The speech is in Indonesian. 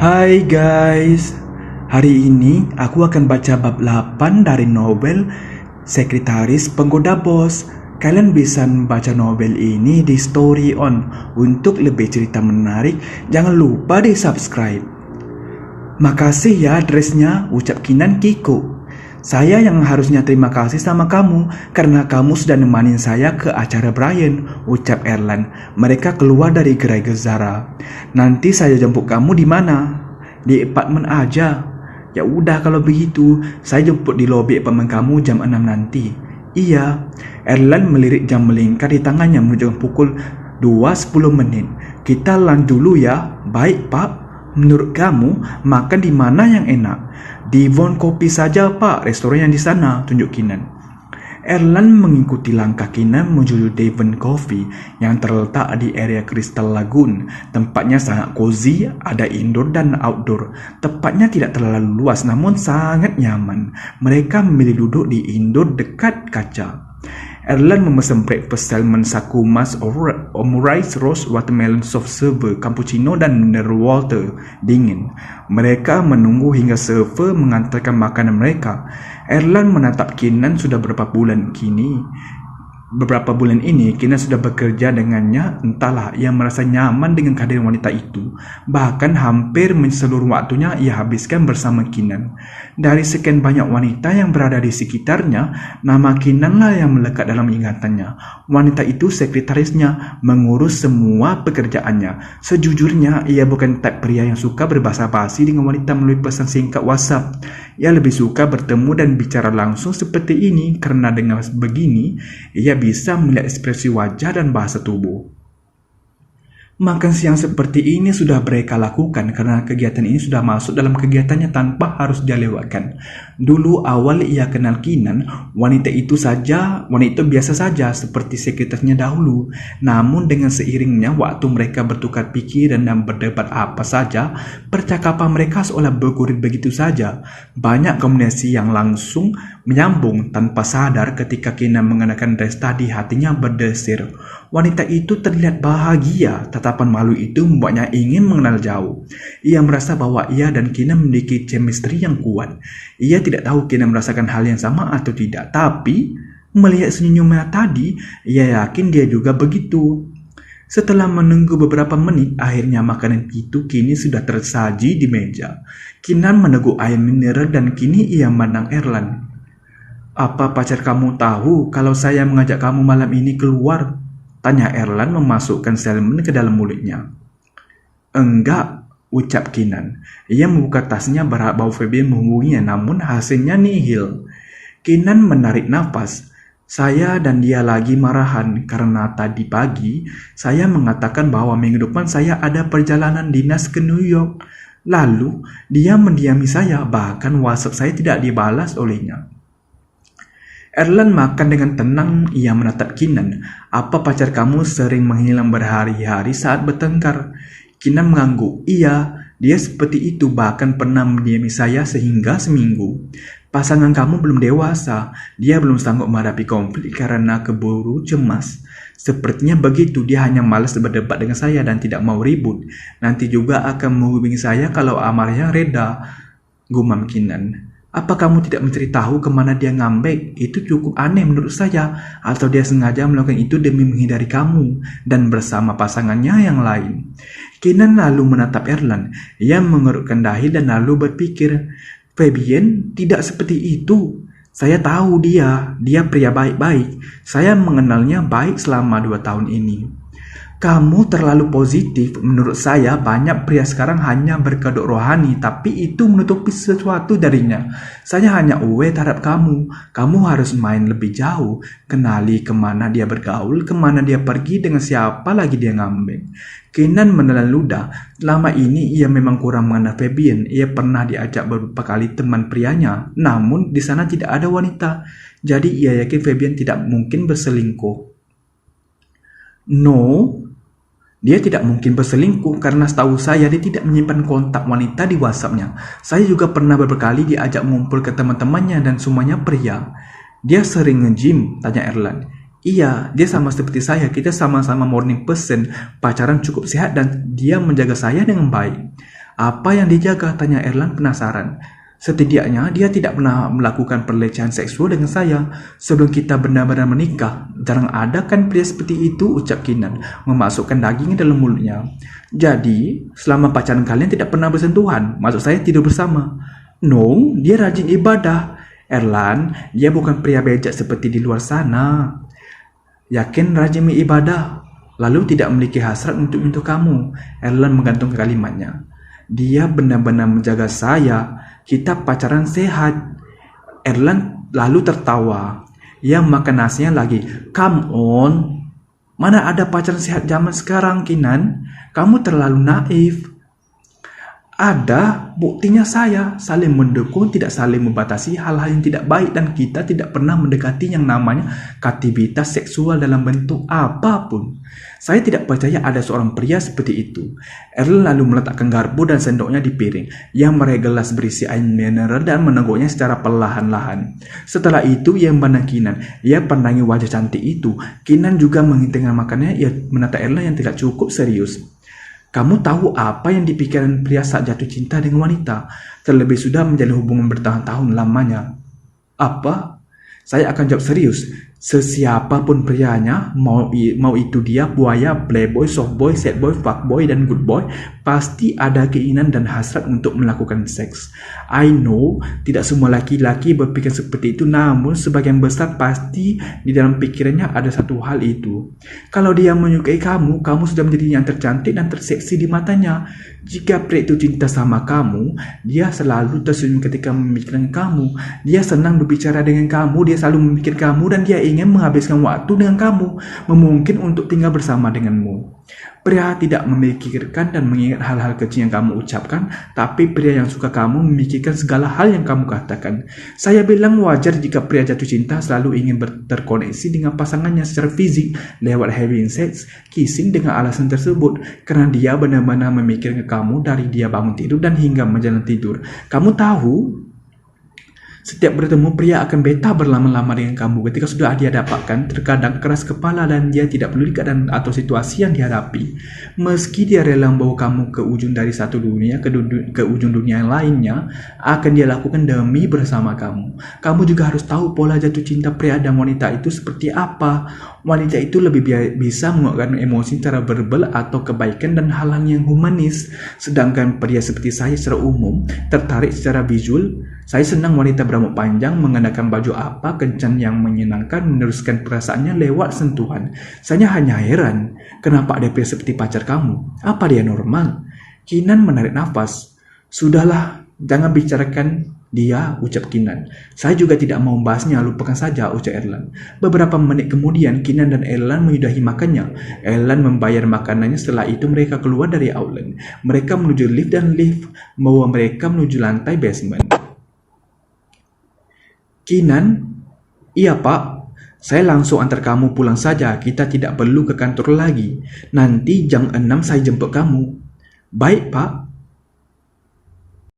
Hai guys, hari ini aku akan baca bab 8 dari novel Sekretaris Penggoda Bos. Kalian bisa membaca novel ini di Story On. Untuk lebih cerita menarik, jangan lupa di subscribe. Makasih ya adresnya, ucap Kinan Kiko. Saya yang harusnya terima kasih sama kamu karena kamu sudah nemanin saya ke acara Brian, ucap Erlan. Mereka keluar dari gerai Gezara. Nanti saya jemput kamu di mana? Di apartemen aja. Ya udah kalau begitu, saya jemput di lobi apartemen kamu jam 6 nanti. Iya. Erlan melirik jam melingkar di tangannya menunjukkan pukul 2.10 menit. Kita lunch dulu ya. Baik, Pak. Menurut kamu, makan di mana yang enak? Di Von Kopi saja, Pak. Restoran yang di sana, tunjuk Kinan. Erlan mengikuti langkah Kinan menuju Devon Coffee yang terletak di area Crystal Lagoon. Tempatnya sangat cozy, ada indoor dan outdoor. Tempatnya tidak terlalu luas namun sangat nyaman. Mereka memilih duduk di indoor dekat kaca. Erlan memesan breakfast salmon sakumas, omurice roast, watermelon soft serve, cappuccino dan mineral water dingin. Mereka menunggu hingga server mengantarkan makanan mereka. Erlan menatap Kinan sudah beberapa bulan ini Kinan sudah bekerja dengannya. Entahlah, ia merasa nyaman dengan kehadiran wanita itu. Bahkan hampir seluruh waktunya ia habiskan bersama Kinan. Dari sekian banyak wanita yang berada di sekitarnya, nama Kinanlah yang melekat dalam ingatannya. Wanita itu sekretarisnya, mengurus semua pekerjaannya. Sejujurnya, ia bukan type pria yang suka berbahasa basi dengan wanita melalui pesan singkat WhatsApp. Ia lebih suka bertemu dan bicara langsung seperti ini karena dengan begini, ia bisa melihat ekspresi wajah dan bahasa tubuh. Makan siang seperti ini sudah mereka lakukan karena kegiatan ini sudah masuk dalam kegiatannya tanpa harus dia lewatkan. Dulu awal ia kenal Kinan, wanita itu biasa saja seperti sekretarisnya dahulu. Namun dengan seiringnya waktu mereka bertukar pikiran dan berdebat apa saja, percakapan mereka seolah bergulir begitu saja. Banyak komunikasi yang langsung menyambung tanpa sadar. Ketika Kinan mengenakan dress tadi, hatinya berdesir. Wanita itu terlihat bahagia. Tatapan malu itu membuatnya ingin mengenal jauh. Ia merasa bahwa ia dan Kinan memiliki chemistry yang kuat. Ia tidak tahu Kinan merasakan hal yang sama atau tidak, tapi melihat senyumnya tadi, ia yakin dia juga begitu. Setelah menunggu beberapa menit, akhirnya makanan itu kini sudah tersaji di meja. Kinan meneguk air mineral dan kini ia memandang Erlan. Apa pacar kamu tahu kalau saya mengajak kamu malam ini keluar? Tanya Erlan memasukkan salmon ke dalam mulutnya. Enggak, ucap Kinan. Ia membuka tasnya, berharap bahwa Fabian menghubunginya, namun hasilnya nihil. Kinan menarik nafas. Saya dan dia lagi marahan karena tadi pagi saya mengatakan bahwa minggu depan saya ada perjalanan dinas ke New York. Lalu dia mendiami saya, bahkan WhatsApp saya tidak dibalas olehnya. Erlan makan dengan tenang. Ia menatap Kinan. Apa pacar kamu sering menghilang berhari-hari saat bertengkar? Kinan mengangguk. Iya, dia seperti itu, bahkan pernah mendiami saya sehingga seminggu. Pasangan kamu belum dewasa. Dia belum sanggup menghadapi konflik karena keburu cemas. Sepertinya begitu, dia hanya malas berdebat dengan saya dan tidak mau ribut. Nanti juga akan menghubungi saya kalau amarnya reda, gumam Kinan. Apa kamu tidak mencari tahu kemana dia ngambek? Itu cukup aneh menurut saya. Atau dia sengaja melakukan itu demi menghindari kamu dan bersama pasangannya yang lain. Kinan lalu menatap Erlan. Ia mengerutkan dahi dan lalu berpikir, Fabian tidak seperti itu. Saya tahu dia pria baik-baik. Saya mengenalnya baik selama 2 tahun ini. Kamu terlalu positif. Menurut saya banyak pria sekarang hanya berkedok rohani, tapi itu menutupi sesuatu darinya. Saya hanya aware terhadap kamu. Kamu harus main lebih jauh. Kenali kemana dia bergaul, kemana dia pergi, dengan siapa lagi dia ngambek. Kinan menelan ludah. Selama ini ia memang kurang mengenal Fabian. Ia pernah diajak beberapa kali teman prianya, namun di sana tidak ada wanita. Jadi ia yakin Fabian tidak mungkin berselingkuh. No, dia tidak mungkin berselingkuh karena setahu saya dia tidak menyimpan kontak wanita di WhatsApp-nya. Saya juga pernah beberapa kali diajak mengumpul ke teman-temannya dan semuanya pria. Dia sering nge-gym, tanya Erlan. Iya, dia sama seperti saya. Kita sama-sama morning person, pacaran cukup sehat dan dia menjaga saya dengan baik. Apa yang dijaga? Tanya Erlan penasaran. Setidaknya dia tidak pernah melakukan pelecehan seksual dengan saya sebelum kita benar-benar menikah. Jarang ada kan pria seperti itu, ucap Kinan, memasukkan dagingnya dalam mulutnya. Jadi, selama pacaran kalian tidak pernah bersentuhan? Maksud saya tidur bersama? No, dia rajin ibadah. Erlan, dia bukan pria bejat seperti di luar sana. Yakin rajin ibadah? Lalu tidak memiliki hasrat untuk kamu? Erlan menggantung kalimatnya. Dia benar-benar menjaga saya. Kita pacaran sehat. Erlan lalu tertawa. Ia makan nasinya lagi. Come on. Mana ada pacaran sehat zaman sekarang, Kinan? Kamu terlalu naif. Ada, buktinya saya saling mendukung, tidak saling membatasi hal-hal yang tidak baik, dan kita tidak pernah mendekati yang namanya aktivitas seksual dalam bentuk apapun. Saya tidak percaya ada seorang pria seperti itu. Erlen lalu meletakkan garpu dan sendoknya di piring yang meraih gelas berisi air mineral dan meneguknya secara perlahan-lahan. Setelah itu ia memandang Kinan. Ia pandangi wajah cantik itu. Kinan juga menghentikan makannya. Ia menatap Erlen yang tidak cukup serius. Kamu tahu apa yang dipikirkan pria saat jatuh cinta dengan wanita, terlebih sudah menjalin hubungan bertahun-tahun lamanya? Apa? Saya akan jawab serius. Sesiapapun prianya, mau itu dia buaya, playboy, softboy, sad boy, fuckboy, dan good boy, pasti ada keinginan dan hasrat untuk melakukan seks. I know, tidak semua laki-laki berpikir seperti itu, namun sebagian besar pasti di dalam pikirannya ada satu hal itu. Kalau dia menyukai kamu, kamu sudah menjadi yang tercantik dan terseksi di matanya. Jika pria itu cinta sama kamu, dia selalu tersenyum ketika memikirkan kamu. Dia senang berbicara dengan kamu, dia selalu memikirkan kamu, dan dia ingin menghabiskan waktu dengan kamu, memungkinkan untuk tinggal bersama denganmu. Pria tidak memikirkan dan mengingat hal-hal kecil yang kamu ucapkan, tapi pria yang suka kamu memikirkan segala hal yang kamu katakan. Saya bilang wajar jika pria jatuh cinta selalu ingin terkoneksi dengan pasangannya secara fisik lewat having sex, kissing dengan alasan tersebut, karena dia benar-benar memikirkan kamu dari dia bangun tidur dan hingga menjelang tidur. Kamu tahu, setiap bertemu pria akan beta berlama-lama dengan kamu. Ketika sudah dia dapatkan, terkadang keras kepala dan dia tidak peduli keadaan atau situasi yang dihadapi. Meski dia rela membawa kamu ke ujung dari satu dunia ke ujung dunia yang lainnya, akan dia lakukan demi bersama kamu. Kamu juga harus tahu pola jatuh cinta pria dan wanita itu seperti apa. Wanita itu lebih bisa mengeluarkan emosi secara verbal atau kebaikan dan hal-hal yang humanis. Sedangkan pria seperti saya secara umum tertarik secara visual. Saya senang wanita berambut panjang mengenakan baju apa kencan yang menyenangkan, meneruskan perasaannya lewat sentuhan. Saya hanya heran, kenapa ada pria seperti pacar kamu? Apa dia normal? Kinan menarik nafas. Sudahlah, jangan bicarakan dia, ucap Kinan. Saya juga tidak mau membahasnya, lupakan saja, ucap Erlan. Beberapa menit kemudian, Kinan dan Erlan menyudahi makannya. Erlan membayar makanannya, setelah itu mereka keluar dari outlet. Mereka menuju lift dan lift membawa mereka menuju lantai basement. Kinan, iya pak, saya langsung antar kamu pulang saja, kita tidak perlu ke kantor lagi. Nanti jam 6 saya jemput kamu. Baik pak.